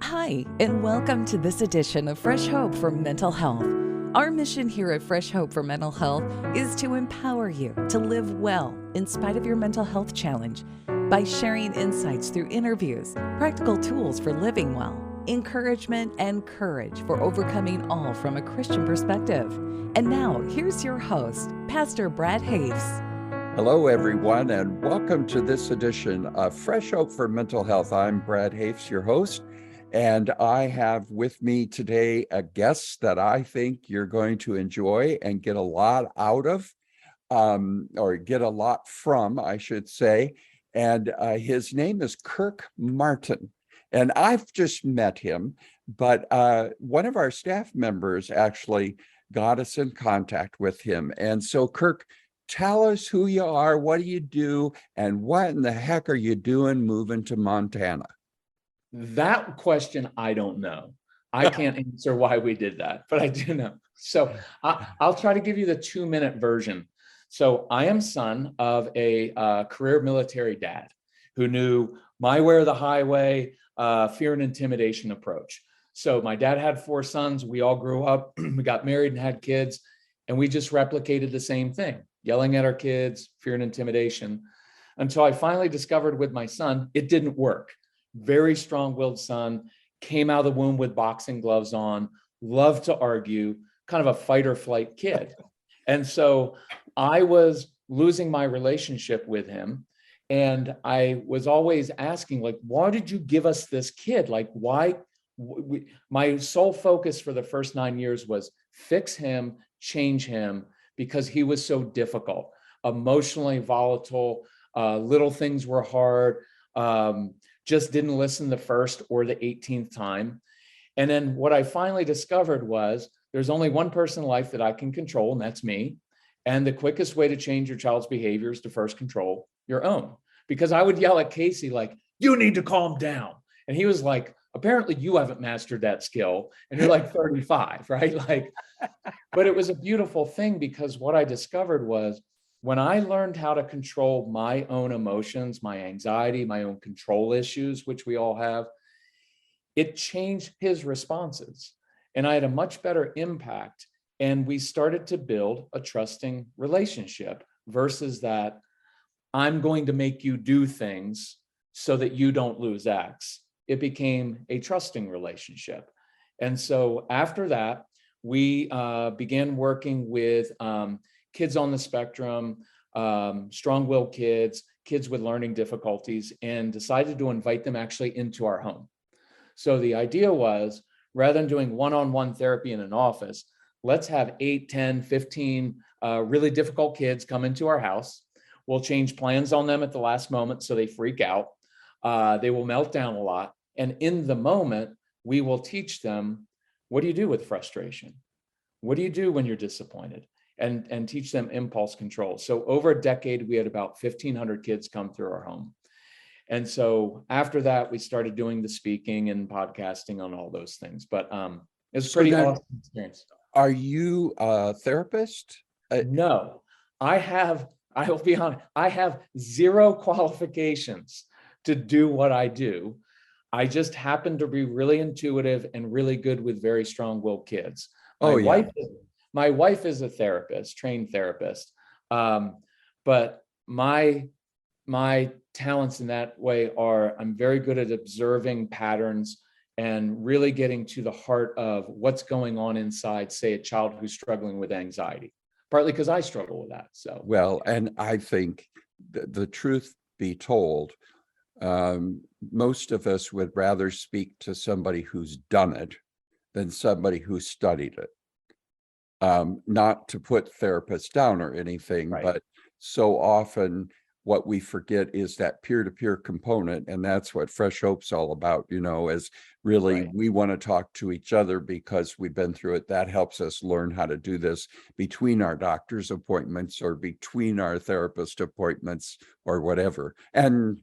Hi, and welcome to this edition of Fresh Hope for Mental Health. Our mission here at Fresh Hope for Mental Health is to empower you to live well in spite of your mental health challenge by sharing insights through interviews, practical tools for living well, encouragement, and courage for overcoming all from a Christian perspective. And now, here's your host, Pastor Brad Hoefs. Hello, everyone, and welcome to this edition of Fresh Hope for Mental Health. I'm Brad Hoefs, your host, and I have with me today a guest that I think you're going to enjoy and get a lot out of, or get a lot from, I should say. And his name is Kirk Martin. And I've just met him, but one of our staff members actually got us in contact with him. And so, Kirk, tell us who you are, what do you do, and what in the heck are you doing moving to Montana? That question, I don't know. I can't answer why we did that, but I do know. So I'll try to give you the 2-minute version. So I am son of a career military dad who knew my way or the highway, fear and intimidation approach. So my dad had 4 sons. We all grew up, we got married and had kids, and we just replicated the same thing, yelling at our kids, fear and intimidation, until I finally discovered with my son, it didn't work. Very strong-willed son, came out of the womb with boxing gloves on, loved to argue, kind of a fight or flight kid. And so I was losing my relationship with him. And I was always asking, like, why did you give us this kid? Like, why? My sole focus for the first 9 years was fix him, change him, because he was so difficult, emotionally volatile, little things were hard, just didn't listen the first or the 18th time. And then what I finally discovered was there's only one person in life that I can control, and that's me. And the quickest way to change your child's behavior is to first control your own. Because I would yell at Casey, like, you need to calm down. And he was like, apparently you haven't mastered that skill and you're like 35, right? Like, but it was a beautiful thing because what I discovered was when I learned how to control my own emotions, my anxiety, my own control issues, which we all have, it changed his responses. And I had a much better impact. And we started to build a trusting relationship versus that I'm going to make you do things so that you don't lose X. It became a trusting relationship. And so after that, we began working with kids on the spectrum, strong-willed kids, kids with learning difficulties, and decided to invite them actually into our home. So the idea was, rather than doing one-on-one therapy in an office, let's have 8, 10, 15 really difficult kids come into our house. We'll change plans on them at the last moment so they freak out. They will melt down a lot. And in the moment, we will teach them, what do you do with frustration? What do you do when you're disappointed? And teach them impulse control. So over a decade, we had about 1,500 kids come through our home. And so after that, we started doing the speaking and podcasting on all those things. But it's a pretty awesome experience. Are you a therapist? No, I will be honest, I have 0 qualifications to do what I do. I just happen to be really intuitive and really good with very strong-willed kids. My wife is a therapist, trained therapist, but my talents in that way are I'm very good at observing patterns and really getting to the heart of what's going on inside, say, a child who's struggling with anxiety, partly because I struggle with that. So well, and I think the truth be told, most of us would rather speak to somebody who's done it than somebody who studied it. Not to put therapists down or anything, right. But so often what we forget is that peer-to-peer component, and that's what Fresh Hope's all about, is really Right. We want to talk to each other because we've been through it. That helps us learn how to do this between our doctor's appointments or between our therapist appointments or whatever. And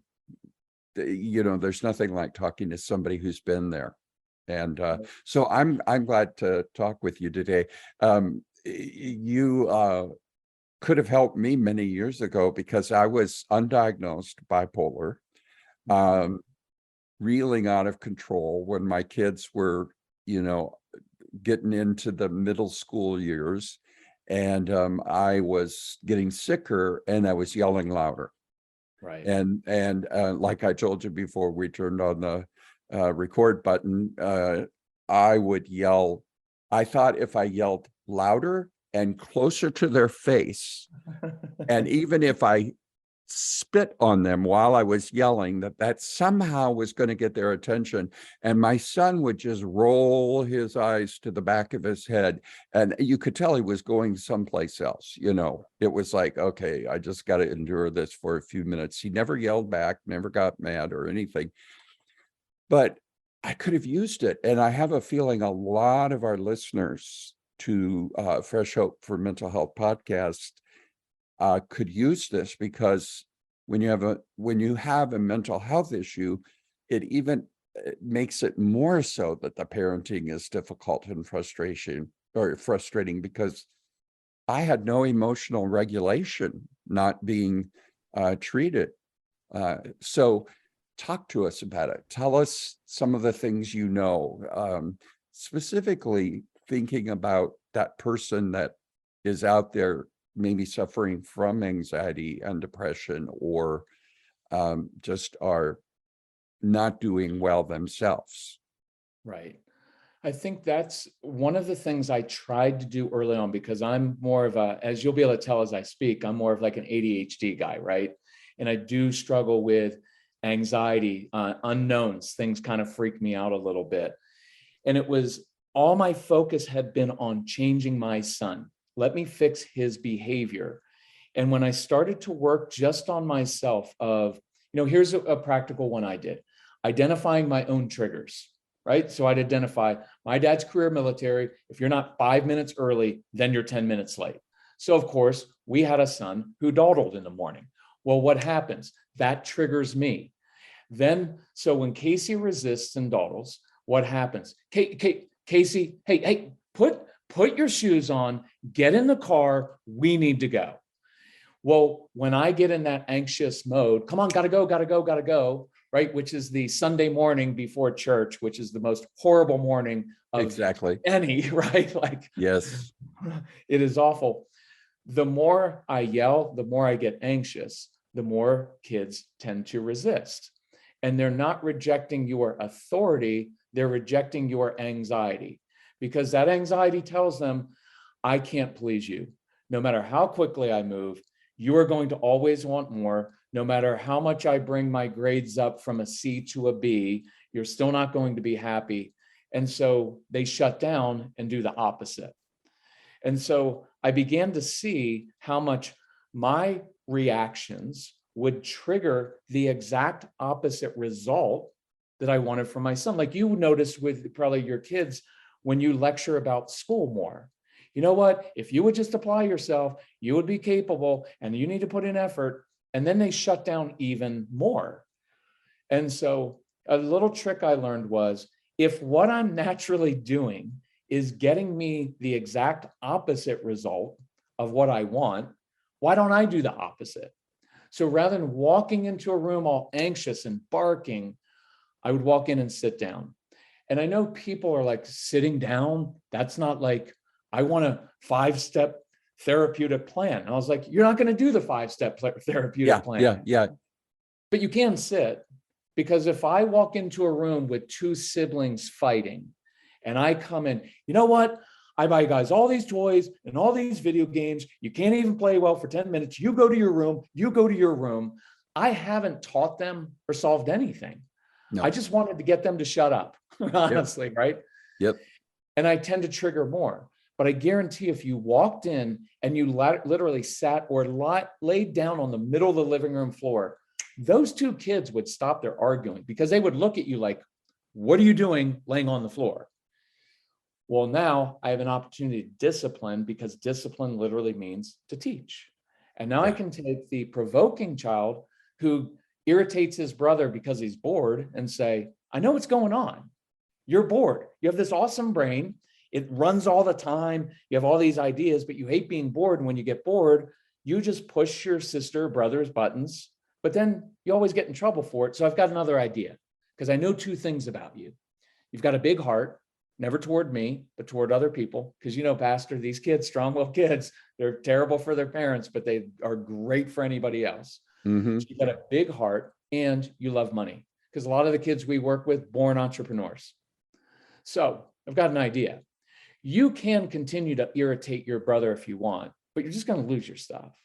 there's nothing like talking to somebody who's been there. And so I'm glad to talk with you today. You could have helped me many years ago because I was undiagnosed bipolar. reeling out of control when my kids were, getting into the middle school years, and I was getting sicker and I was yelling louder. Right. And like I told you before we turned on the record button, I would yell. I thought if I yelled louder and closer to their face, and even if I spit on them while I was yelling, that somehow was going to get their attention. And my son would just roll his eyes to the back of his head, and you could tell he was going someplace else. It was like, okay, I just got to endure this for a few minutes. He never yelled back, never got mad or anything, but I could have used it. And I have a feeling a lot of our listeners to Fresh Hope for Mental Health podcast could use this, because when you have a mental health issue, it makes it more so that the parenting is difficult and frustrating, because I had no emotional regulation not being treated. So talk to us about it. Tell us some of the things specifically thinking about that person that is out there maybe suffering from anxiety and depression, or just are not doing well themselves. Right. I think that's one of the things I tried to do early on, because I'm more of as you'll be able to tell as I speak, I'm more of like an ADHD guy, right? And I do struggle with anxiety, unknowns, things kind of freak me out a little bit. And it was all my focus had been on changing my son. Let me fix his behavior. And when I started to work just on myself here's a practical one I did, identifying my own triggers, right? So I'd identify my dad's career military. If you're not 5 minutes early, then you're 10 minutes late. So of course, we had a son who dawdled in the morning. Well, what happens? That triggers me. Then, so when Casey resists and dawdles, what happens? Casey, hey, put your shoes on, get in the car, we need to go. Well, when I get in that anxious mode, come on, gotta go, right? Which is the Sunday morning before church, which is the most horrible morning of Exactly. any, right? Like, yes, it is awful. The more I yell, the more I get anxious, the more kids tend to resist. And they're not rejecting your authority, they're rejecting your anxiety. Because that anxiety tells them, I can't please you. No matter how quickly I move, you are going to always want more. No matter how much I bring my grades up from a C to a B, you're still not going to be happy. And so they shut down and do the opposite. And so I began to see how much my reactions would trigger the exact opposite result that I wanted for my son. Like you noticed with probably your kids, when you lecture about school more, you know what, if you would just apply yourself, you would be capable and you need to put in effort. And then they shut down even more. And so a little trick I learned was, if what I'm naturally doing is getting me the exact opposite result of what I want, why don't I do the opposite? So rather than walking into a room all anxious and barking, I would walk in and sit down. And I know people are like, sitting down, that's not like, I want a 5-step therapeutic plan. And I was like, you're not going to do the 5-step therapeutic plan. Yeah. But you can sit, because if I walk into a room with 2 siblings fighting and I come in, you know what? I buy you guys all these toys and all these video games. You can't even play well for 10 minutes. You go to your room. You go to your room. I haven't taught them or solved anything. No. I just wanted to get them to shut up, honestly, yep. Right? Yep. And I tend to trigger more. But I guarantee if you walked in and you literally sat or laid down on the middle of the living room floor, those 2 kids would stop their arguing, because they would look at you like, what are you doing laying on the floor? Well, now I have an opportunity to discipline, because discipline literally means to teach. And now I can take the provoking child who irritates his brother because he's bored and say, I know what's going on. You're bored. You have this awesome brain. It runs all the time. You have all these ideas, but you hate being bored. And when you get bored, you just push your sister or brother's buttons, but then you always get in trouble for it. So I've got another idea. because I know two things about you. You've got a big heart, never toward me, but toward other people. Because, Pastor, these kids, strong-willed kids, they're terrible for their parents, but they are great for anybody else. Mm-hmm. So you've got a big heart and you love money, because a lot of the kids we work with, born entrepreneurs. So I've got an idea. You can continue to irritate your brother if you want, but you're just going to lose your stuff.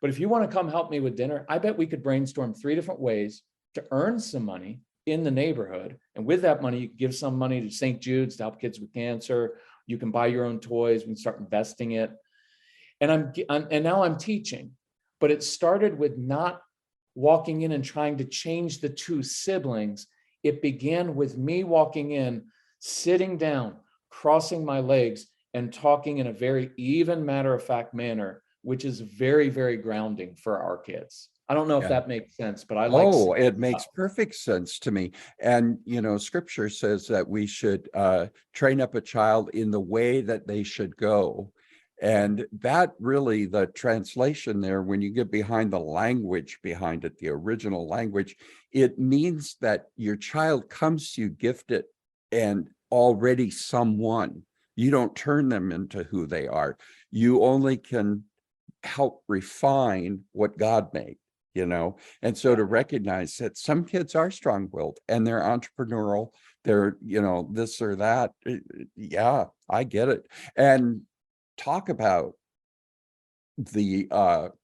But if you want to come help me with dinner, I bet we could brainstorm 3 different ways to earn some money in the neighborhood. And with that money, you can give some money to St. Jude's to help kids with cancer. You can buy your own toys. We can start investing it. And now I'm teaching, but it started with not walking in and trying to change the 2 siblings. It began with me walking in, sitting down, crossing my legs, and talking in a very even, matter-of-fact manner, which is very, very grounding for our kids. I don't know if that makes sense, but I like. Oh, it makes perfect sense to me. And, scripture says that we should train up a child in the way that they should go. And that really, the translation there, when you get behind the language behind it, the original language, it means that your child comes to you gifted and already someone. You don't turn them into who they are. You only can help refine what God made. And so to recognize that some kids are strong-willed and they're entrepreneurial, they're, this or that. Yeah, I get it. And talk about the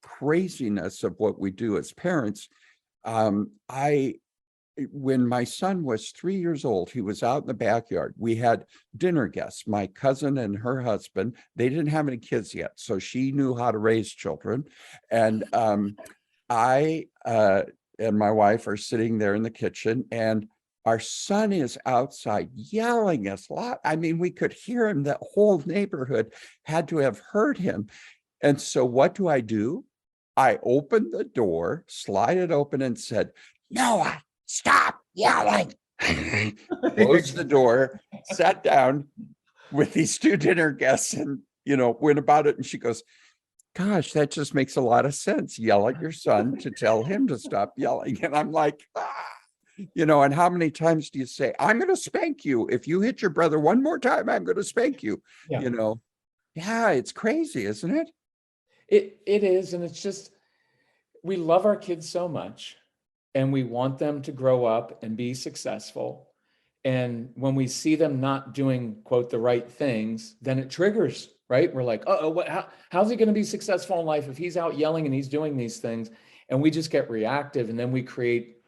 craziness of what we do as parents. When my son was 3 years old, he was out in the backyard. We had dinner guests, my cousin and her husband. They didn't have any kids yet, so she knew how to raise children. And I and my wife are sitting there in the kitchen, and our son is outside yelling us a lot. I mean, we could hear him. The whole neighborhood had to have heard him. And so what do? I opened the door, slide it open, and said, "Noah, stop yelling." Closed the door, sat down with these 2 dinner guests, and, went about it. And she goes, "Gosh, that just makes a lot of sense. Yell at your son to tell him to stop yelling." And I'm like, and how many times do you say, "I'm going to spank you. If you hit your brother one more time, I'm going to spank you." Yeah. Yeah, it's crazy, isn't it? It is. And it's just, we love our kids so much and we want them to grow up and be successful. And when we see them not doing, quote, the right things, then it triggers, right? We're like, how's he going to be successful in life if he's out yelling and he's doing these things? And we just get reactive, and then we create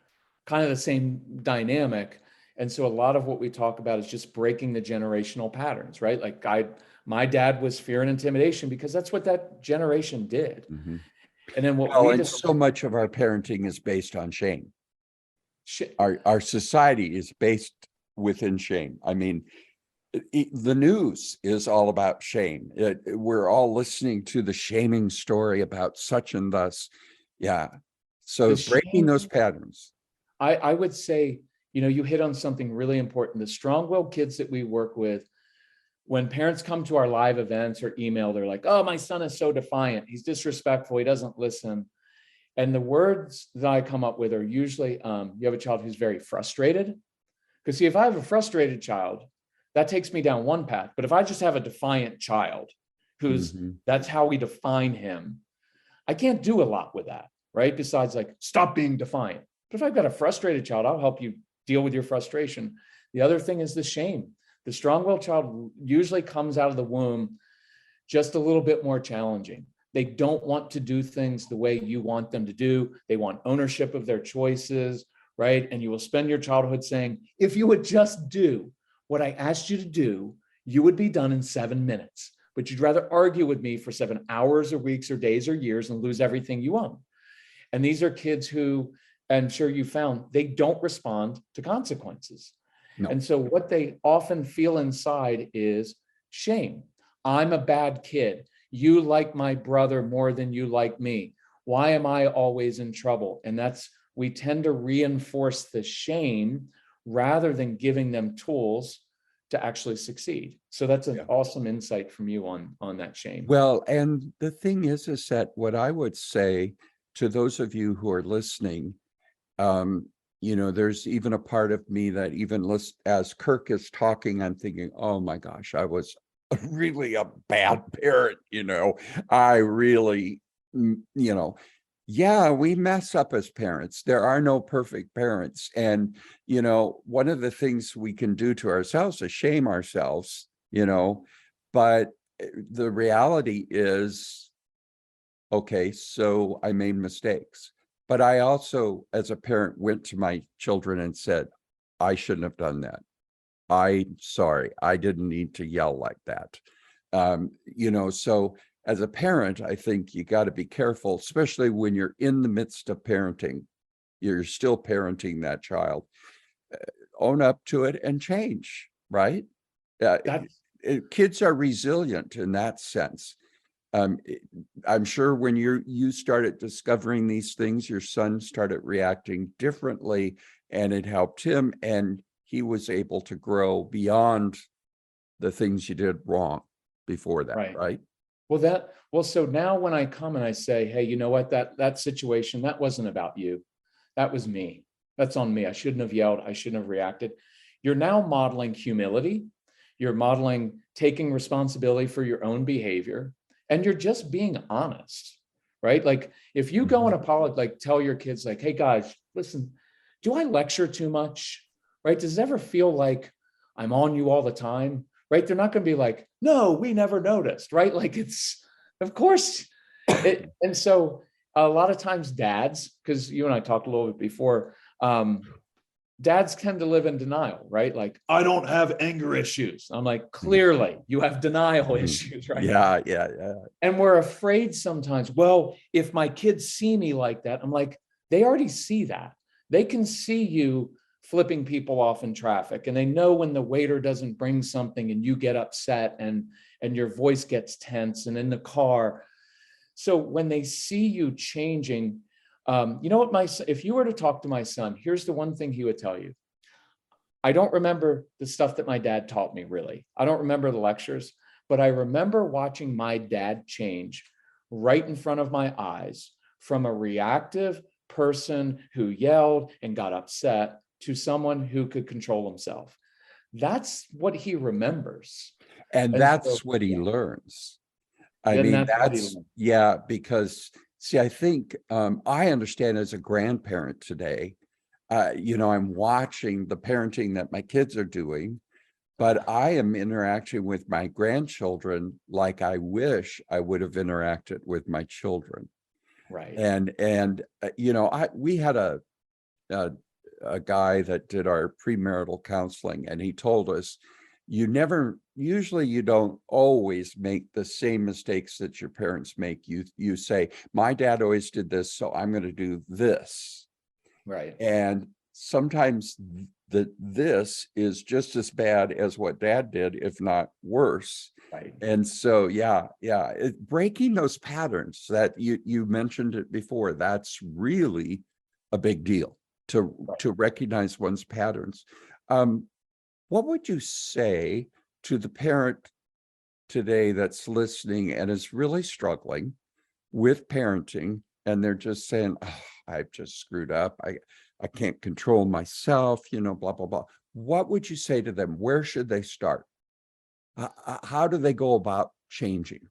kind of the same dynamic. And so a lot of what we talk about is just breaking the generational patterns, right? Like my dad was fear and intimidation because that's what that generation did. Mm-hmm. And then so much of our parenting is based on shame. Our society is based within shame. I mean, the news is all about shame. We're all listening to the shaming story about such and thus. Yeah. So breaking those patterns. I would say, you hit on something really important. The strong-willed kids that we work with, when parents come to our live events or email, they're like, "Oh, my son is so defiant. He's disrespectful. He doesn't listen." And the words that I come up with are usually, you have a child who's very frustrated. Because see, if I have a frustrated child, that takes me down one path. But if I just have a defiant child who's, that's how we define him, I can't do a lot with that, right? Besides like, stop being defiant. But if I've got a frustrated child, I'll help you deal with your frustration. The other thing is the shame. The strong-willed child usually comes out of the womb just a little bit more challenging. They don't want to do things the way you want them to do. They want ownership of their choices, right? And you will spend your childhood saying, "If you would just do what I asked you to do, you would be done in 7 minutes. But you'd rather argue with me for 7 hours or weeks or days or years and lose everything you own." And these are kids who, I'm sure you found, they don't respond to consequences. No. And so what they often feel inside is shame. I'm a bad kid. You like my brother more than you like me. Why am I always in trouble? And we tend to reinforce the shame rather than giving them tools to actually succeed. So that's an awesome insight from you on that shame. Well, and the thing is that what I would say to those of you who are listening, there's even a part of me that even as Kirk is talking, I'm thinking, oh my gosh, I was really a bad parent. I really, yeah, we mess up as parents. There are no perfect parents. And, one of the things we can do to ourselves is shame ourselves, but the reality is, okay, so I made mistakes. But I also, as a parent, went to my children and said, I shouldn't have done that. I'm sorry, I didn't need to yell like that. So as a parent, I think you got to be careful, especially when you're in the midst of parenting. You're still parenting that child. Own up to it and change, right? Kids are resilient in that sense. I'm sure when you started discovering these things, your son started reacting differently, and it helped him, and he was able to grow beyond the things you did wrong before that, right? Well, so now when I come and I say, hey, you know what, that situation, that wasn't about you. That was me. That's on me. I shouldn't have yelled. I shouldn't have reacted. You're now modeling humility. You're modeling taking responsibility for your own behavior, and you're just being honest, right? Like if you go and apologize, like tell your kids like, hey guys, listen, do I lecture too much? Right? Does it ever feel like I'm on you all the time? Right? They're not going to be like, no, we never noticed, right? Like it's, of course. And so a lot of times dads, because you and I talked a little bit before, dads tend to live in denial, right? Like, I don't have anger issues. I'm like, clearly you have denial issues, right? Yeah. And we're afraid sometimes, well, if my kids see me like that, I'm like, they already see that. They can see you flipping people off in traffic, and they know when the waiter doesn't bring something and you get upset and your voice gets tense, and in the car. So when they see you changing, you know what, if you were to talk to my son, here's the one thing he would tell you. I don't remember the stuff that my dad taught me, really. I don't remember the lectures, but I remember watching my dad change right in front of my eyes from a reactive person who yelled and got upset to someone who could control himself. That's what he remembers. And that's what he learns. I mean, because see, I think I understand as a grandparent today, I'm watching the parenting that my kids are doing, but I am interacting with my grandchildren like I wish I would have interacted with my children. Right. And we had a guy that did our premarital counseling, and he told us, usually you don't always make the same mistakes that your parents make. You say, my dad always did this, so I'm going to do this. Right. And sometimes this is just as bad as what dad did, if not worse. Right. And so, breaking those patterns that you mentioned it before, that's really a big deal to recognize one's patterns. What would you say to the parent today that's listening and is really struggling with parenting, and they're just saying, oh, I've just screwed up. I can't control myself, blah, blah, blah. What would you say to them? Where should they start? How do they go about changing?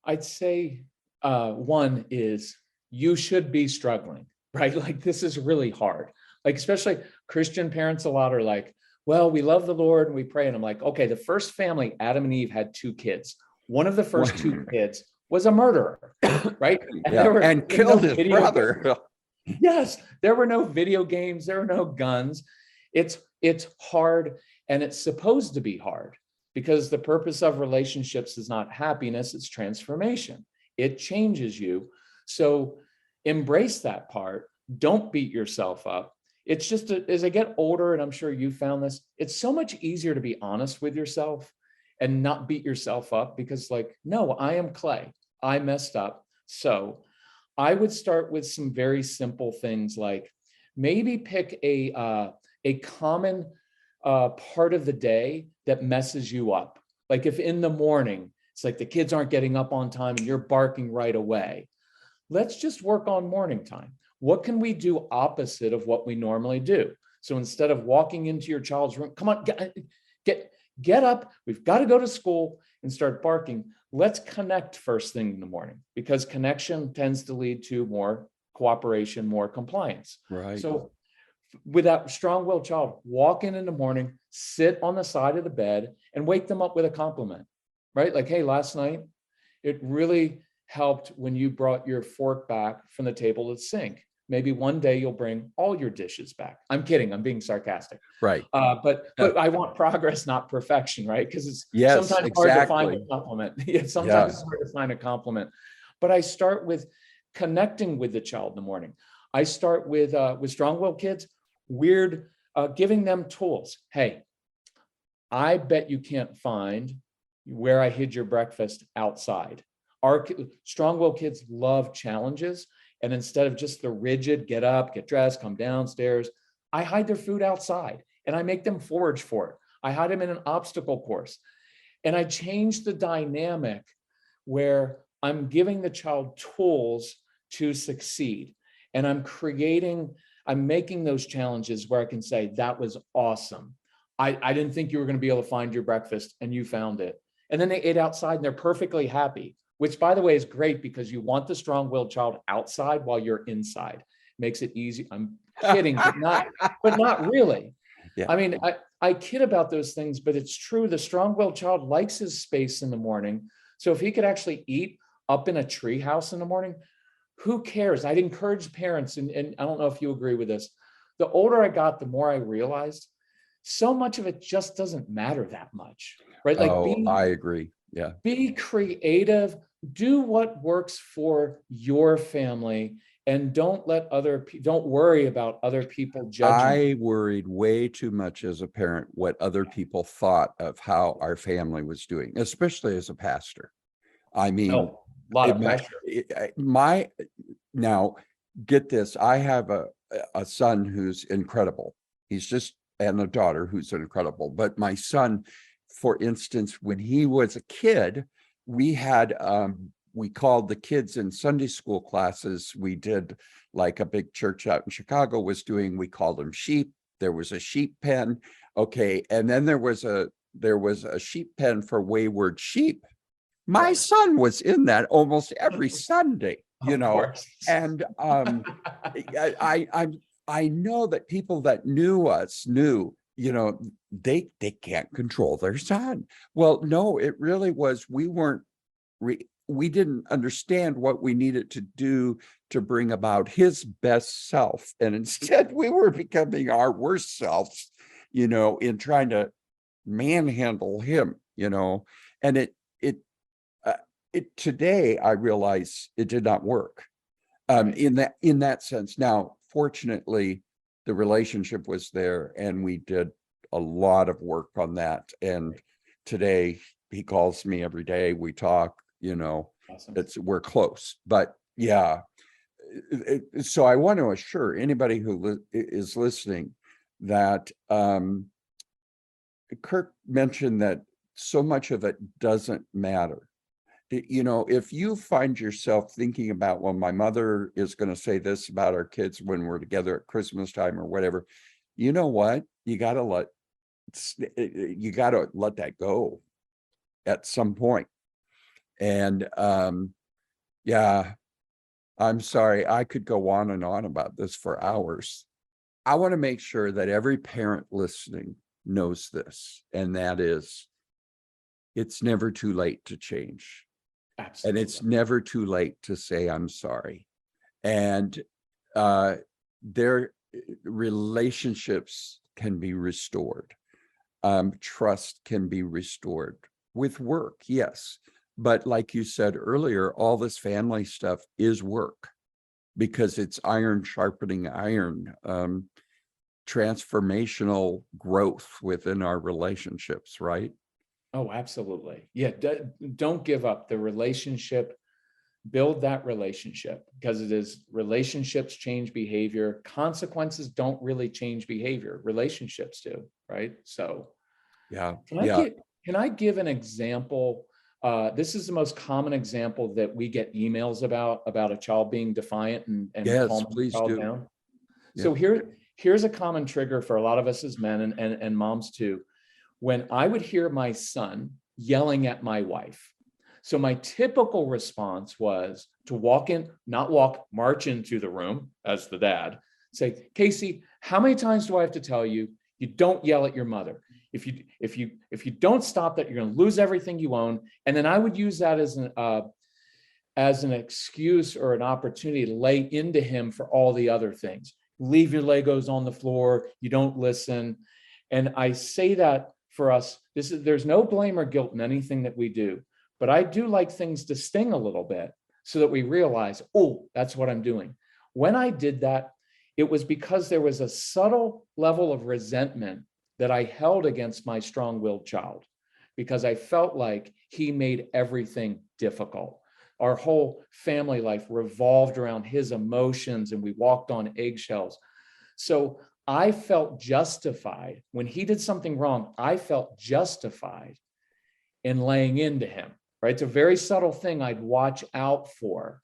I'd say one is you should be struggling, right? Like this is really hard. Like especially Christian parents a lot are like, well, we love the Lord and we pray. And I'm like, okay, the first family, Adam and Eve, had 2 kids. One of the first 2 kids was a murderer, right? And killed his brother. Yes, there were no video games. There were no guns. It's hard, and it's supposed to be hard because the purpose of relationships is not happiness, it's transformation. It changes you. So embrace that part. Don't beat yourself up. It's just as I get older, and I'm sure you found this, it's so much easier to be honest with yourself and not beat yourself up because like, no, I am clay. I messed up. So I would start with some very simple things like maybe pick a common part of the day that messes you up. Like if in the morning, it's like the kids aren't getting up on time and you're barking right away. Let's just work on morning time. What can we do opposite of what we normally do? So instead of walking into your child's room, come on, get up. We've got to go to school, and start barking. Let's connect first thing in the morning, because connection tends to lead to more cooperation, more compliance. Right. So with that strong-willed child, walk in the morning, sit on the side of the bed, and wake them up with a compliment, right? Like, hey, last night, it really helped when you brought your fork back from the table to the sink. Maybe one day you'll bring all your dishes back. I'm kidding. I'm being sarcastic. Right. But I want progress, not perfection, right? Because it's sometimes hard to find a compliment. Sometimes it's hard to find a compliment. But I start with connecting with the child in the morning. I start with strong-willed kids, giving them tools. Hey, I bet you can't find where I hid your breakfast outside. Our strong-willed kids love challenges. And instead of just the rigid, get up, get dressed, come downstairs, I hide their food outside and I make them forage for it. I hide them in an obstacle course. And I change the dynamic where I'm giving the child tools to succeed. And I'm making those challenges where I can say, that was awesome. I didn't think you were going to be able to find your breakfast, and you found it. And then they ate outside and they're perfectly happy, which, by the way, is great, because you want the strong-willed child outside while you're inside. Makes it easy. I'm kidding, but not really. Yeah. I mean, I kid about those things, but it's true. The strong-willed child likes his space in the morning. So if he could actually eat up in a tree house in the morning, who cares? I'd encourage parents, and I don't know if you agree with this. The older I got, the more I realized so much of it just doesn't matter that much, right? Like, I agree. Yeah. Be creative, do what works for your family, and don't worry about other people judging. I worried way too much as a parent what other people thought of how our family was doing, especially as a pastor. I mean, a lot of pressure. Now get this, I have a son who's incredible. And a daughter who's incredible. But my son, for instance, when he was a kid, we had, we called the kids in Sunday school classes. We did, like a big church out in Chicago was doing, we called them sheep. There was a sheep pen. Okay. And then there was a sheep pen for wayward sheep. My son was in that almost every Sunday, and I know that people that knew us knew, they can't control their son. Well, no, it really was, we didn't understand what we needed to do to bring about his best self. And instead we were becoming our worst selves, in trying to manhandle him, and today I realize it did not work in that sense. Now, fortunately, the relationship was there, and we did a lot of work on that. And today he calls me every day. We talk, Awesome. We're close. But yeah, so I want to assure anybody who is listening that Kirk mentioned that so much of it doesn't matter. If you find yourself thinking about, well, my mother is going to say this about our kids when we're together at Christmas time or whatever, you know what? You got to let that go at some point. And yeah, I'm sorry, I could go on and on about this for hours. I want to make sure that every parent listening knows this, and that is, it's never too late to change. Absolutely. And it's never too late to say, I'm sorry. And their relationships can be restored. Trust can be restored with work, yes. But like you said earlier, all this family stuff is work, because it's iron sharpening iron, transformational growth within our relationships, right? Oh, absolutely. Yeah. Don't give up the relationship. Build that relationship, because relationships change behavior. Consequences don't really change behavior. Relationships do, right? So yeah. can I give an example This is the most common example that we get emails about a child being defiant and Yes, calming the please child do. down. Yeah. So here's a common trigger for a lot of us as men and moms too. When I would hear my son yelling at my wife. So my typical response was to march into the room as the dad, say, Casey, how many times do I have to tell you, you don't yell at your mother? If you don't stop that, you're going to lose everything you own. And then I would use that as an excuse or an opportunity to lay into him for all the other things. Leave your Legos on the floor. You don't listen. And I say that for us, there's no blame or guilt in anything that we do, but I do like things to sting a little bit so that we realize, oh, that's what I'm doing. When I did that, it was because there was a subtle level of resentment that I held against my strong-willed child, because I felt like he made everything difficult. Our whole family life revolved around his emotions, and we walked on eggshells. So I felt justified when he did something wrong. I felt justified in laying into him, right? It's a very subtle thing I'd watch out for.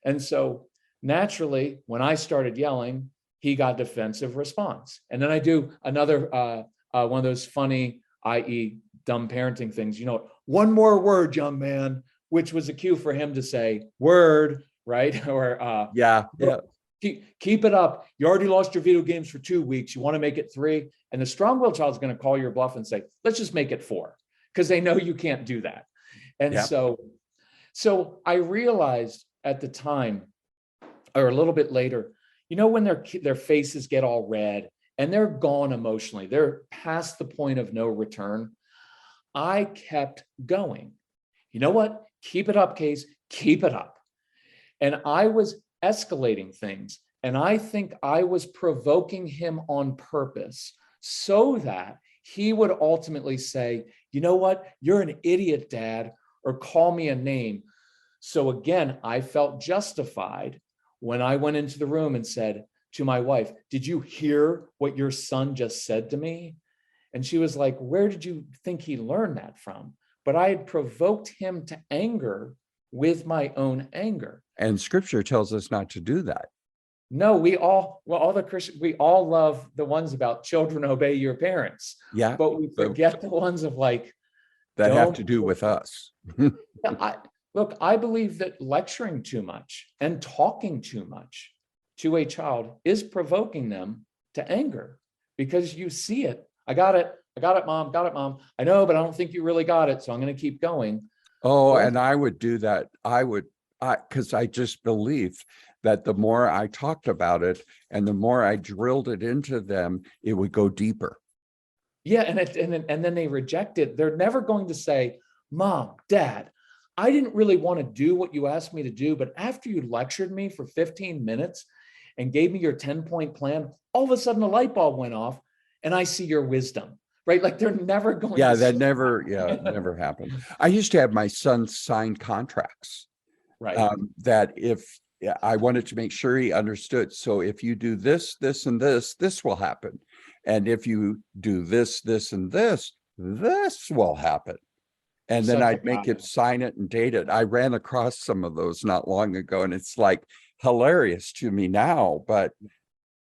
And so naturally, when I started yelling, he got defensive response. And then I do another, one of those funny, i.e. dumb parenting things, one more word, young man, which was a cue for him to say word, right? Or yeah. Keep it up. You already lost your video games for 2 weeks. You want to make it 3. And the strong-willed child's going to call your bluff and say, let's just make it 4, because they know you can't do that. And so I realized at the time, or a little bit later, when their faces get all red and they're gone emotionally, they're past the point of no return. I kept going. You know what? Keep it up, Case. Keep it up. And I was escalating things. And I think I was provoking him on purpose so that he would ultimately say, you know what? You're an idiot, Dad, or call me a name. So again, I felt justified when I went into the room and said to my wife, did you hear what your son just said to me? And she was like, where did you think he learned that from? But I had provoked him to anger with my own anger. And scripture tells us not to do that. No, we all love the ones about children obey your parents. Yeah. But we forget the ones of like, that have to do with us. I believe that lecturing too much and talking too much to a child is provoking them to anger, because you see it. I got it, Mom. Got it, Mom. I know, but I don't think you really got it. So I'm going to keep going. Oh, and I would do that. Because I just believe that the more I talked about it and the more I drilled it into them, it would go deeper. Yeah. And then they reject it. They're never going to say, Mom, Dad, I didn't really want to do what you asked me to do, but after you lectured me for 15 minutes and gave me your 10-point plan, all of a sudden a light bulb went off and I see your wisdom, right? Like they're never going to. It never happened. I used to have my son sign contracts. Right. That if I wanted to make sure he understood. So if you do this, this, and this will happen. And if you do this, this, and this will happen. And then I'd make him sign it and date it. I ran across some of those not long ago, and it's like hilarious to me now. But,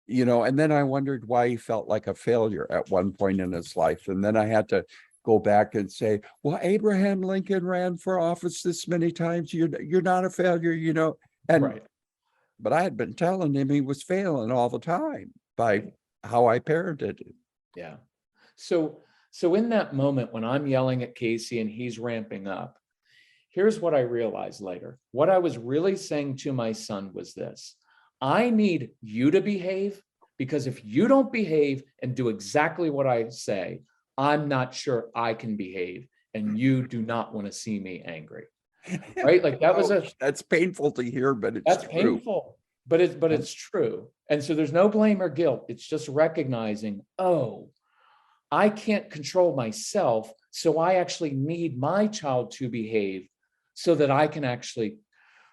and then I wondered why he felt like a failure at one point in his life. And then I had to go back and say, well, Abraham Lincoln ran for office this many times. You're not a failure, And right. But I had been telling him he was failing all the time by how I parented him. Yeah. So in that moment when I'm yelling at Casey and he's ramping up, here's what I realized later. What I was really saying to my son was this: I need you to behave, because if you don't behave and do exactly what I say, I'm not sure I can behave, and you do not want to see me angry. Right? Like that's painful to hear, but that's true. Painful, but it's true. And so there's no blame or guilt. It's just recognizing, oh, I can't control myself, so I actually need my child to behave so that I can actually,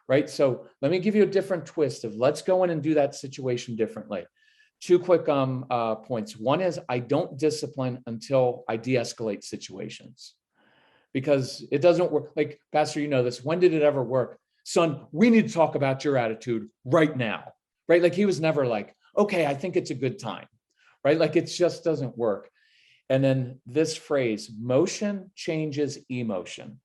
right? So let me give you a different twist of let's go in and do that situation differently. 2 quick points. One is I don't discipline until I de-escalate situations. because it doesn't work. Like, Pastor, you know this. When did it ever work? Son, we need to talk about your attitude right now, right? Like, he was never like, okay, I think it's a good time, right? Like, it just doesn't work. And then this phrase, motion changes emotion.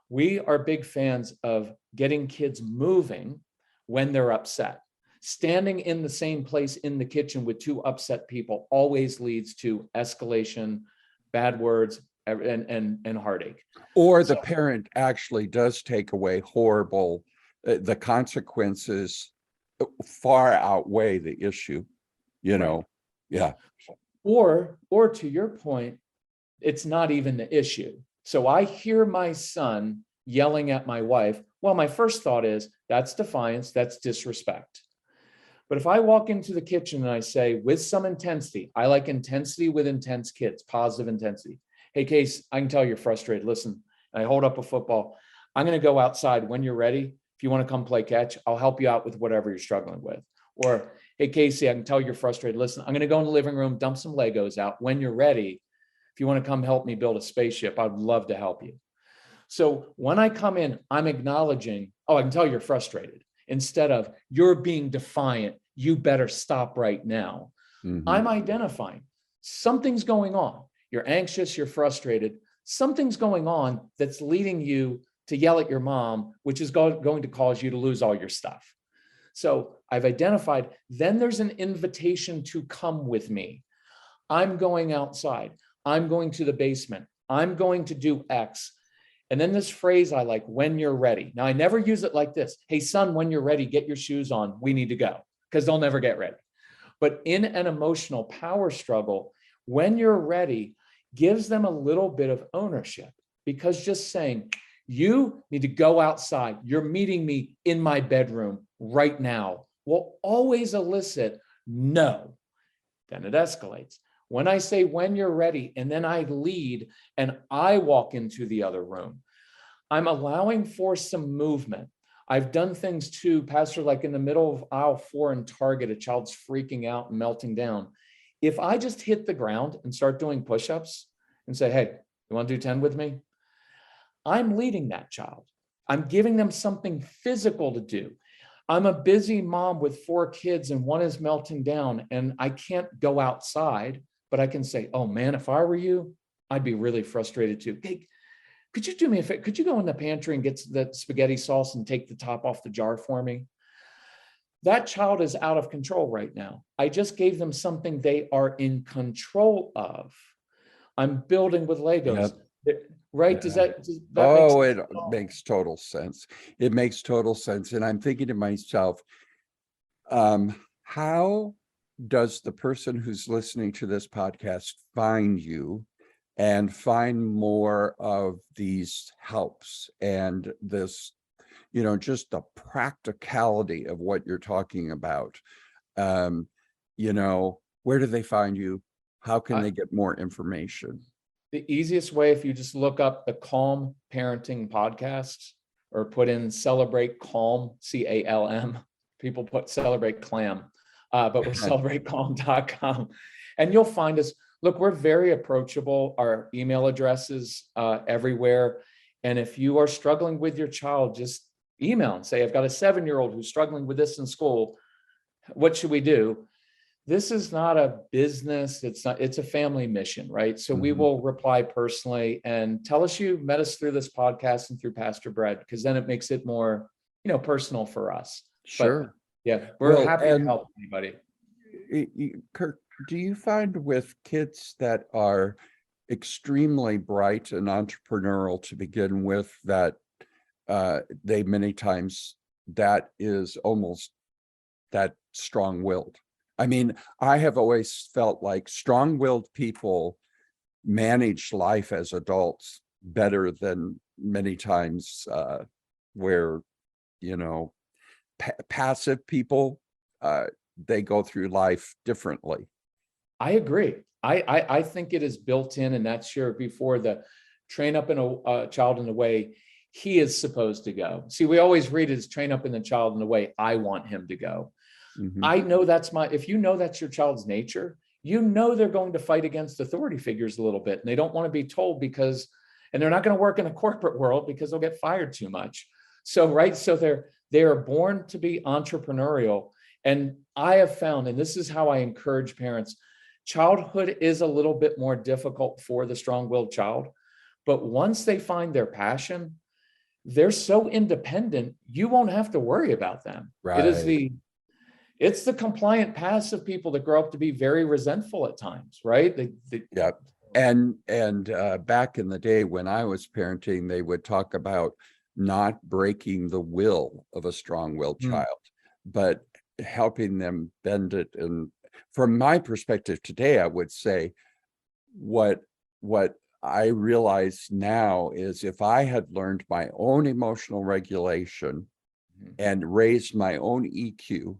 We are big fans of getting kids moving when they're upset. Standing in the same place in the kitchen with two upset people always leads to escalation, bad words, and heartache. Or the parent actually does take away horrible, the consequences far outweigh the issue, you know? Right. Yeah. Or to your point, it's not even the issue. So I hear my son yelling at my wife. Well, my first thought is that's defiance, that's disrespect. But if I walk into the kitchen and I say, with some intensity, I like intensity with intense kids, positive intensity. Hey, Case, I can tell you're frustrated. Listen, and I hold up a football. I'm going to go outside when you're ready. If you want to come play catch, I'll help you out with whatever you're struggling with. Or, hey, Casey, I can tell you're frustrated. Listen, I'm going to go in the living room, dump some Legos out. When you're ready, if you want to come help me build a spaceship, I'd love to help you. So when I come in, I'm acknowledging, oh, I can tell you're frustrated. Instead of, you're being defiant, you better stop right now. Mhm. I'm identifying something's going on. You're anxious, you're frustrated. Something's going on that's leading you to yell at your mom, which is going to cause you to lose all your stuff. So I've identified, then there's an invitation to come with me. I'm going outside. I'm going to the basement. I'm going to do X. And then this phrase I like, when you're ready. Now, I never use it like this. Hey, son, when you're ready, get your shoes on. We need to go, because they'll never get ready. But in an emotional power struggle, when you're ready, gives them a little bit of ownership, because just saying, you need to go outside. You're meeting me in my bedroom right now will always elicit no. Then it escalates. When I say when you're ready, and then I lead and I walk into the other room, I'm allowing for some movement. I've done things too, Pastor, like in the middle of aisle 4 in Target, a child's freaking out and melting down. If I just hit the ground and start doing push-ups and say, hey, you want to do 10 with me? I'm leading that child. I'm giving them something physical to do. I'm a busy mom with 4 kids and one is melting down and I can't go outside, but I can say, oh man, if I were you, I'd be really frustrated too. Hey, could you do me a favor? Could you go in the pantry and get the spaghetti sauce and take the top off the jar for me? That child is out of control right now. I just gave them something they are in control of. I'm building with Legos. Yep. Right? Yeah. Does that Oh, make sense? it makes total sense. It makes total sense. And I'm thinking to myself, how does the person who's listening to this podcast find you and find more of these helps and this, just the practicality of what you're talking about? Where do they find you? How can they get more information? The easiest way, if you just look up the Calm Parenting Podcast or put in Celebrate Calm, CALM. People put Celebrate Clam, but we're celebratecalm.com. And you'll find us. Look, we're very approachable. Our email address is everywhere. And if you are struggling with your child, just email and say, I've got a 7-year-old who's struggling with this in school. What should we do? This is not a business. It's a family mission, right? So we will reply personally and tell us you met us through this podcast and through Pastor Brad, because then it makes it more, personal for us. Sure. But yeah, we're happy to help anybody. Kirk, do you find with kids that are extremely bright and entrepreneurial to begin with that they many times that is almost that strong-willed? I mean, I have always felt like strong-willed people manage life as adults better than many times where, passive people, they go through life differently. I agree. I think it is built in, and that's before the train up in a child in the way he is supposed to go. See, we always read it as train up in the child in the way I want him to go. I know if you know that's your child's nature, they're going to fight against authority figures a little bit, and they don't want to be told because and they're not going to work in a corporate world because they'll get fired too much. So, right. So they are born to be entrepreneurial. And I have found, and this is how I encourage parents, childhood is a little bit more difficult for the strong-willed child, but once they find their passion, they're so independent, you won't have to worry about them. Right. It's the compliant, passive people that grow up to be very resentful at times, right? Yeah. And back in the day when I was parenting, they would talk about not breaking the will of a strong-willed child, but helping them bend it. And from my perspective today, I would say what I realize now is if I had learned my own emotional regulation and raised my own EQ,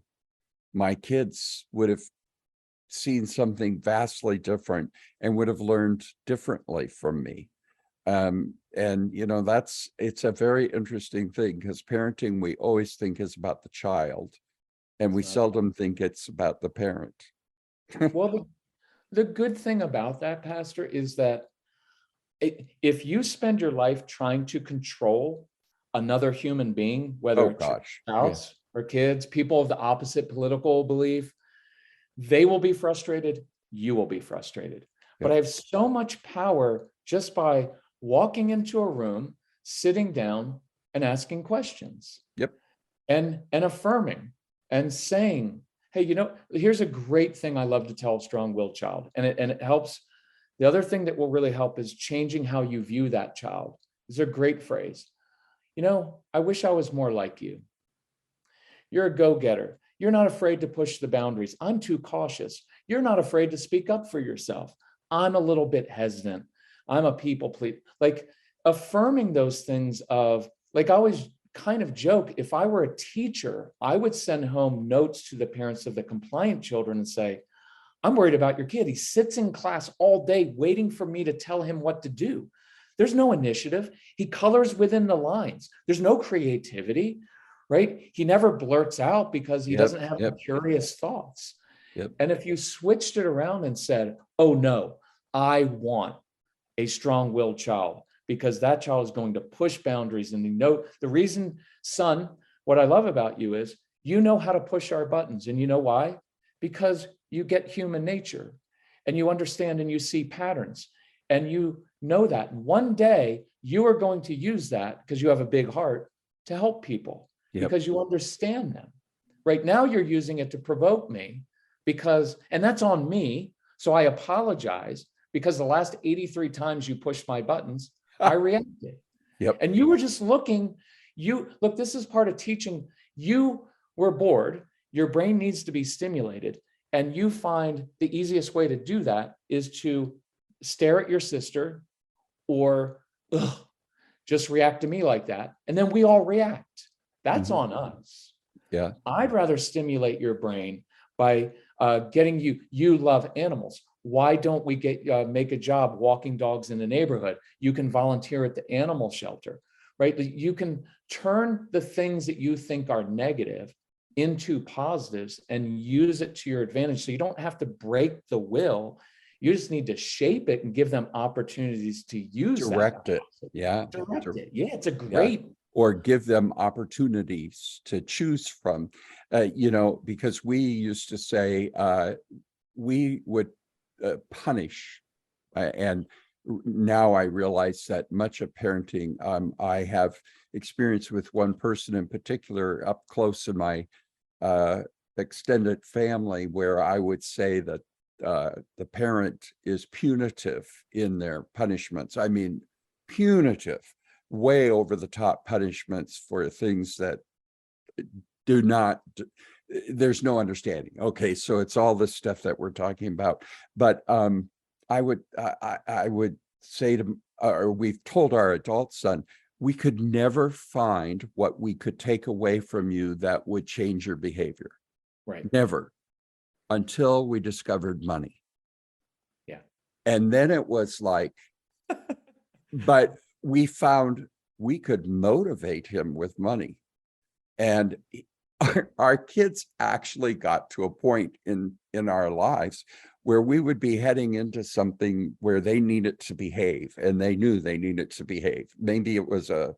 my kids would have seen something vastly different and would have learned differently from me. And it's a very interesting thing, because parenting, we always think is about the child, and we seldom think it's about the parent. Well, the good thing about that, Pastor, is that if you spend your life trying to control another human being, whether it's your spouse or kids, people of the opposite political belief, they will be frustrated, you will be frustrated. But I have so much power just by walking into a room, sitting down and asking questions. And affirming and saying, hey, here's a great thing I love to tell a strong-willed child. And it helps. The other thing that will really help is changing how you view that child. It's a great phrase. I wish I was more like you. You're a go-getter. You're not afraid to push the boundaries. I'm too cautious. You're not afraid to speak up for yourself. I'm a little bit hesitant. I'm a people pleaser. Like affirming those things of, like I always kind of joke, if I were a teacher, I would send home notes to the parents of the compliant children and say, I'm worried about your kid. He sits in class all day waiting for me to tell him what to do. There's no initiative. He colors within the lines. There's no creativity, right? He never blurts out because he doesn't have curious thoughts. And if you switched it around and said, oh no, I want a strong-willed child, because that child is going to push boundaries. And the reason, son, what I love about you is you know how to push our buttons. And you know why? Because you get human nature and you understand and you see patterns and you know that one day you are going to use that, because you have a big heart, to help people because you understand them. Right now you're using it to provoke me and that's on me. So I apologize, because the last 83 times you pushed my buttons, I reacted. And you were just looking, this is part of teaching. You were bored. Your brain needs to be stimulated. And you find the easiest way to do that is to stare at your sister or just react to me like that. And then we all react. That's on us. I'd rather stimulate your brain by getting you love animals. Why don't we make a job walking dogs in the neighborhood? You can volunteer at the animal shelter, right? You can turn the things that you think are negative into positives and use it to your advantage. So you don't have to break the will. You just need to shape it and give them opportunities to use direct it. Direct it. Yeah, it's a great. Or give them opportunities to choose from, because we used to say we would punish. And now I realize that much of parenting, I have experience with one person in particular up close in my extended family, where I would say that the parent is punitive in their punishments. I mean, punitive, way over the top punishments for things that there's no understanding. Okay, so it's all this stuff that we're talking about. But I would say or we've told our adult son, we could never find what we could take away from you that would change your behavior. Right. Never, until we discovered money. And then it was like, but we found we could motivate him with money. And our kids actually got to a point in our lives where we would be heading into something where they needed to behave, and they knew they needed to behave. Maybe it was a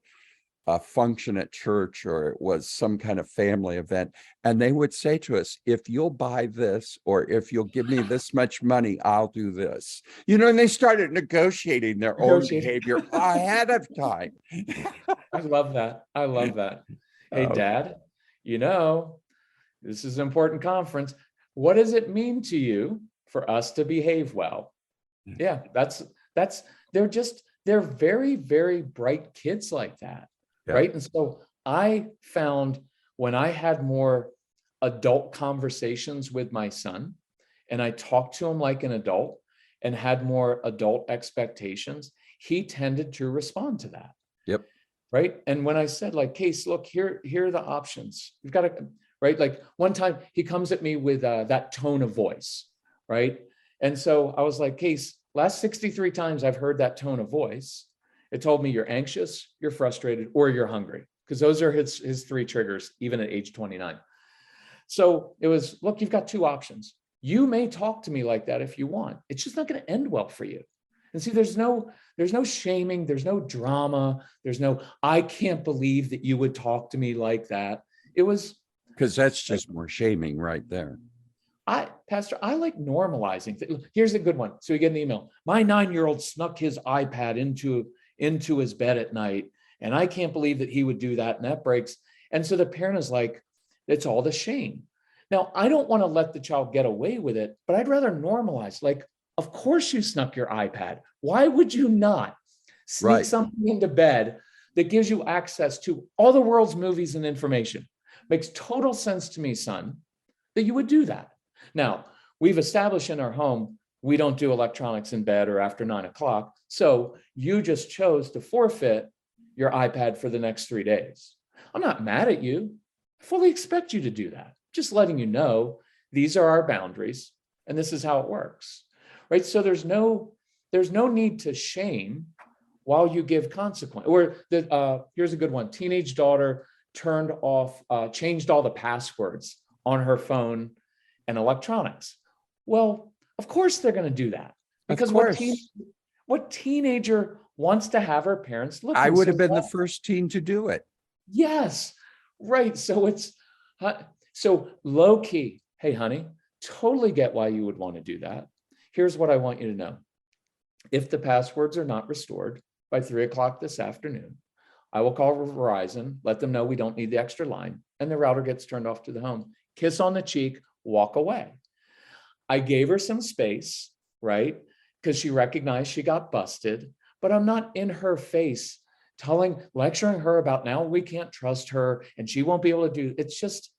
function at church, or it was some kind of family event. And they would say to us, if you'll buy this, or if you'll give me this much money, I'll do this. And they started negotiating their own behavior ahead of time. I love that. I love that. Hey, Dad, this is an important conference. What does it mean to you for us to behave well? Yeah, they're very, very bright kids like that. Yeah. Right. And so I found when I had more adult conversations with my son, and I talked to him like an adult and had more adult expectations, he tended to respond to that. Yep. Right. And when I said, like, Case, look, here are the options. We've got to, right. Like one time he comes at me with that tone of voice. Right. And so I was like, Case, last 63 times I've heard that tone of voice. It told me you're anxious, you're frustrated, or you're hungry, because those are his three triggers, even at age 29. So it was, look, you've got two options. You may talk to me like that if you want. It's just not going to end well for you. And see, there's no shaming, there's no drama, there's no, I can't believe that you would talk to me like that. It was because that's just more shaming right there. Pastor, I like normalizing things. Here's a good one. So we get an email. My 9-year-old snuck his iPad into his bed at night, and I can't believe that he would do that, and that breaks. And so the parent is like, it's all the shame. Now, I don't want to let the child get away with it, but I'd rather normalize, like, of course you snuck your iPad. Why would you not sneak something into bed that gives you access to all the world's movies and information? Makes total sense to me, son, that you would do that. Now, we've established in our home, we don't do electronics in bed or after 9 o'clock. So you just chose to forfeit your iPad for the next 3 days. I'm not mad at you. I fully expect you to do that. Just letting you know, these are our boundaries and this is how it works, right? So there's no need to shame while you give consequence. Or here's a good one. Teenage daughter changed all the passwords on her phone and electronics. Well, of course they're going to do that, because what teenager wants to have her parents look? I would have been the first teen to do it. Yes, right. So it's so low key. Hey, honey, totally get why you would want to do that. Here's what I want you to know. If the passwords are not restored by 3 o'clock this afternoon, I will call Verizon, let them know we don't need the extra line, and the router gets turned off to the home. Kiss on the cheek, walk away. I gave her some space, right? Because she recognized she got busted, but I'm not in her face lecturing her about now we can't trust her and she won't be able to do. It's just,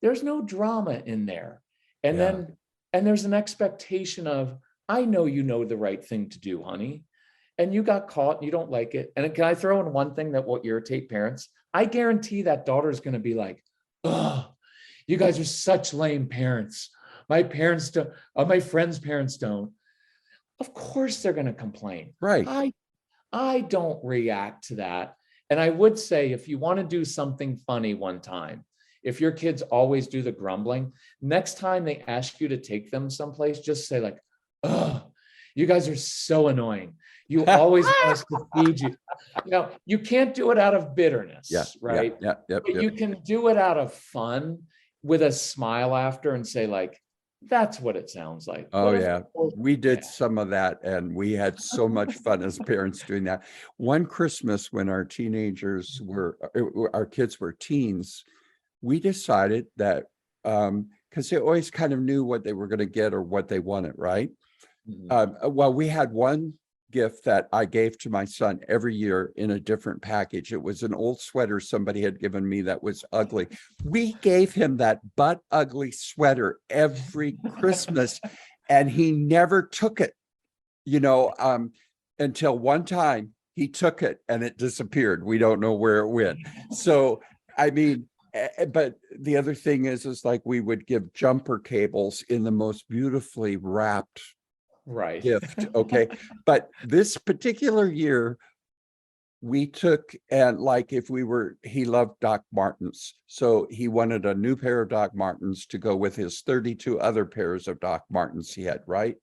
there's no drama in there. And then there's an expectation of, I know you know the right thing to do, honey, and you got caught and you don't like it. And can I throw in one thing that will irritate parents? I guarantee that daughter is going to be like, oh, you guys are such lame parents. My parents don't, my friends' parents don't. Of course they're going to complain. Right. I don't react to that. And I would say, if you want to do something funny one time, if your kids always do the grumbling, next time they ask you to take them someplace, just say like, oh, you guys are so annoying. You always want us to feed you. You can't do it out of bitterness, right? But you can do it out of fun with a smile after and say like, that's what it sounds like. Oh, yeah. We did some of that, and we had so much fun as parents doing that. One Christmas when our kids were teens, we decided that, because they always kind of knew what they were going to get or what they wanted, right? Mm-hmm. Well, we had one gift that I gave to my son every year in a different package. It was an old sweater somebody had given me that was ugly. We gave him that butt ugly sweater every Christmas, and he never took it, until one time he took it and it disappeared. We don't know where it went. So, I mean, but the other thing is like we would give jumper cables in the most beautifully wrapped gift. Okay. But this particular year, we took, and like if he loved Doc Martens. So he wanted a new pair of Doc Martens to go with his 32 other pairs of Doc Martens he had, right?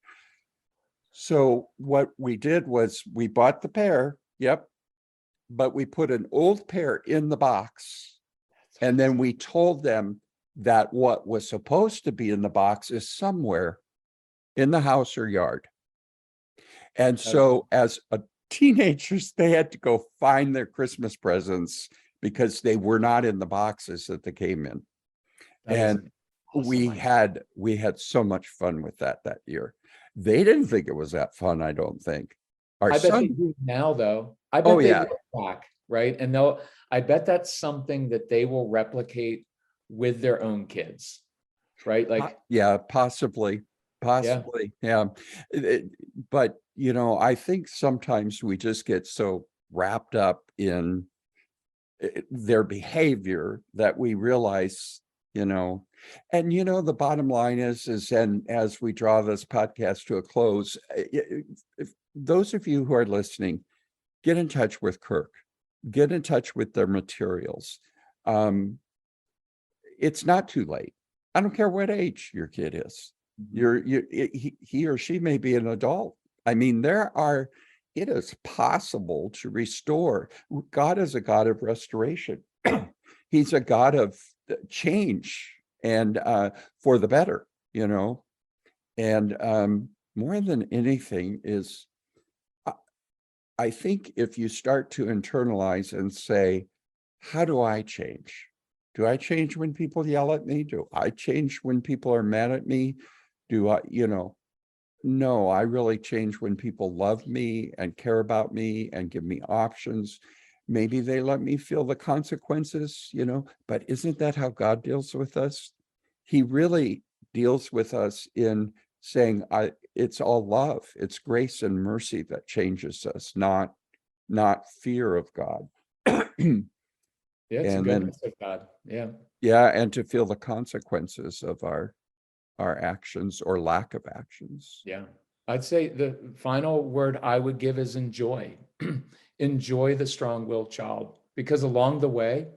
So what we did was we bought the pair, yep, but we put an old pair in the box. And then we told them that what was supposed to be in the box is somewhere in the house or yard. And so as teenagers, they had to go find their Christmas presents because they were not in the boxes that they came in. And awesome. we had so much fun with that year. They didn't think it was that fun, I don't think. I bet they do now, though. I bet they look back, right? And I bet that's something that they will replicate with their own kids, right? Like, yeah, possibly. Yeah. But, I think sometimes we just get so wrapped up in their behavior that we realize, and the bottom line is, and as we draw this podcast to a close, if those of you who are listening, get in touch with Kirk, get in touch with their materials. It's not too late. I don't care what age your kid is. He or she may be an adult. I mean, it is possible to restore. God is a God of restoration. He's a God of change and for the better, and more than anything is, I think if you start to internalize and say, how do I change? Do I change when people yell at me? Do I change when people are mad at me? Do I, no, I really change when people love me and care about me and give me options. Maybe they let me feel the consequences, but isn't that how God deals with us? He really deals with us in saying, it's all love. It's grace and mercy that changes us, not fear of God. Yeah, it's a goodness of God. Yeah. Yeah, and to feel the consequences of our actions or lack of actions. Yeah. I'd say the final word I would give is enjoy. Enjoy the strong-willed child, because along the way,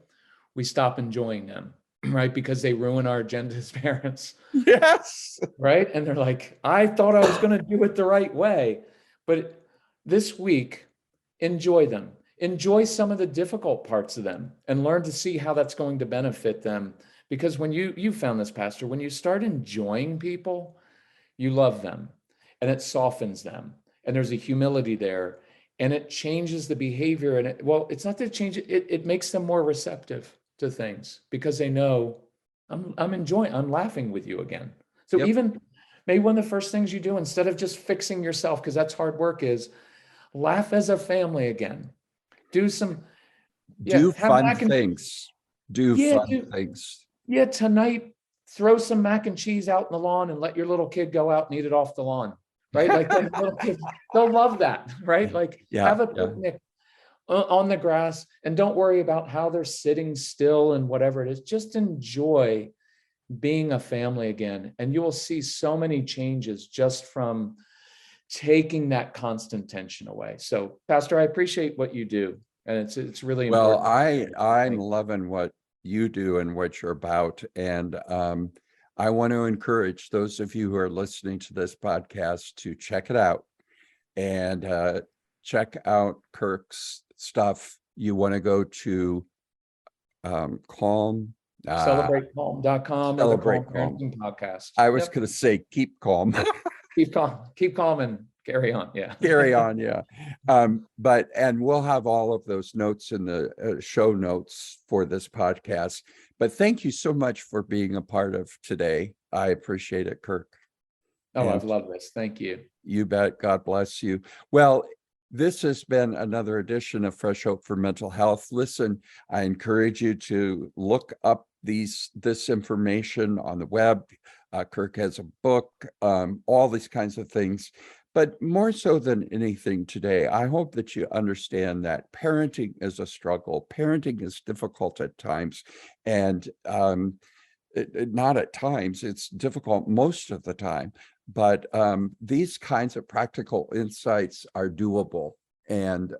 we stop enjoying them, right? Because they ruin our agenda as parents. Yes. Right? And they're like, I thought I was going to do it the right way. But this week, enjoy them. Enjoy some of the difficult parts of them and learn to see how that's going to benefit them. Because when you found this, Pastor, when you start enjoying people, you love them and it softens them. And there's a humility there and it changes the behavior. And it's not that it changes, it makes them more receptive to things because they know I'm laughing with you again. So even maybe one of the first things you do, instead of just fixing yourself, because that's hard work, is laugh as a family again. Do fun things. Yeah, tonight, throw some mac and cheese out in the lawn and let your little kid go out and eat it off the lawn, right? Like the little kids, they'll love that, right? Like have a picnic on the grass and don't worry about how they're sitting still and whatever it is. Just enjoy being a family again. And you will see so many changes just from taking that constant tension away. So, Pastor, I appreciate what you do. And it's really important. Well, I'm loving what you do and what you're about. And I want to encourage those of you who are listening to this podcast to check it out and check out Kirk's stuff. You want to go to Calm. CelebrateCalm.com or the Calm Parenting Podcast. I was going to say keep calm. Keep calm and carry on. Yeah. Carry on. Yeah. And we'll have all of those notes in the show notes for this podcast. But thank you so much for being a part of today. I appreciate it, Kirk. Oh, I've loved this. Thank you. You bet. God bless you. Well, this has been another edition of Fresh Hope for Mental Health. Listen, I encourage you to look up this information on the web. Kirk has a book, all these kinds of things. But more so than anything today, I hope that you understand that parenting is a struggle. Parenting is difficult at times. And not at times, it's difficult most of the time. But these kinds of practical insights are doable. And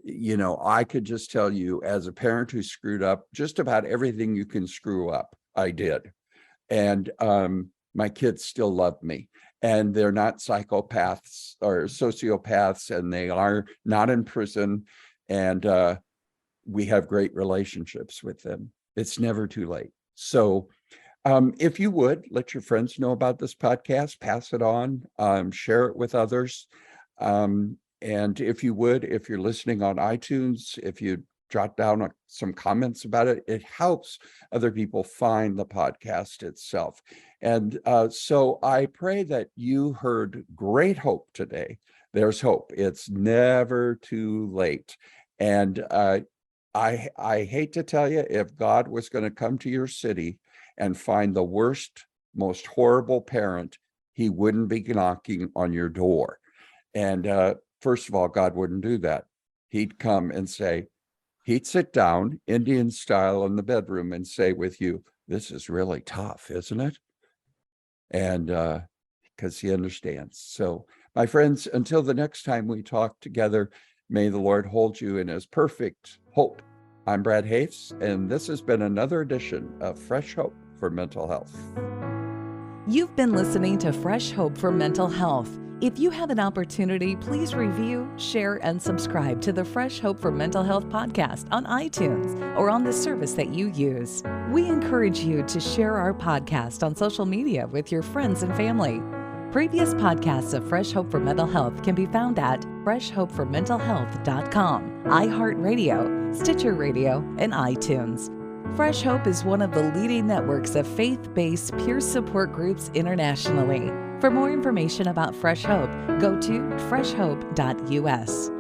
I could just tell you, as a parent who screwed up just about everything you can screw up, I did. And my kids still love me. And they're not psychopaths or sociopaths, and they are not in prison. And we have great relationships with them. It's never too late. So if you would, let your friends know about this podcast, pass it on, share it with others. And if you would, if you're listening on iTunes, if you jot down some comments about it, it helps other people find the podcast itself. And so I pray that you heard great hope today. There's hope. It's never too late. And I hate to tell you, if God was going to come to your city and find the worst, most horrible parent, he wouldn't be knocking on your door. And first of all, God wouldn't do that. He'd come and say, he'd sit down Indian style in the bedroom and say with you, this is really tough, isn't it? And because he understands. So my friends, until the next time we talk together, may the Lord hold you in his perfect hope. I'm Brad Hoefs, and this has been another edition of Fresh Hope for Mental Health. You've been listening to Fresh Hope for Mental Health. If you have an opportunity, please review, share, and subscribe to the Fresh Hope for Mental Health podcast on iTunes or on the service that you use. We encourage you to share our podcast on social media with your friends and family. Previous podcasts of Fresh Hope for Mental Health can be found at freshhopeformentalhealth.com, iHeartRadio, Stitcher Radio, and iTunes. Fresh Hope is one of the leading networks of faith-based peer support groups internationally. For more information about Fresh Hope, go to freshhope.us.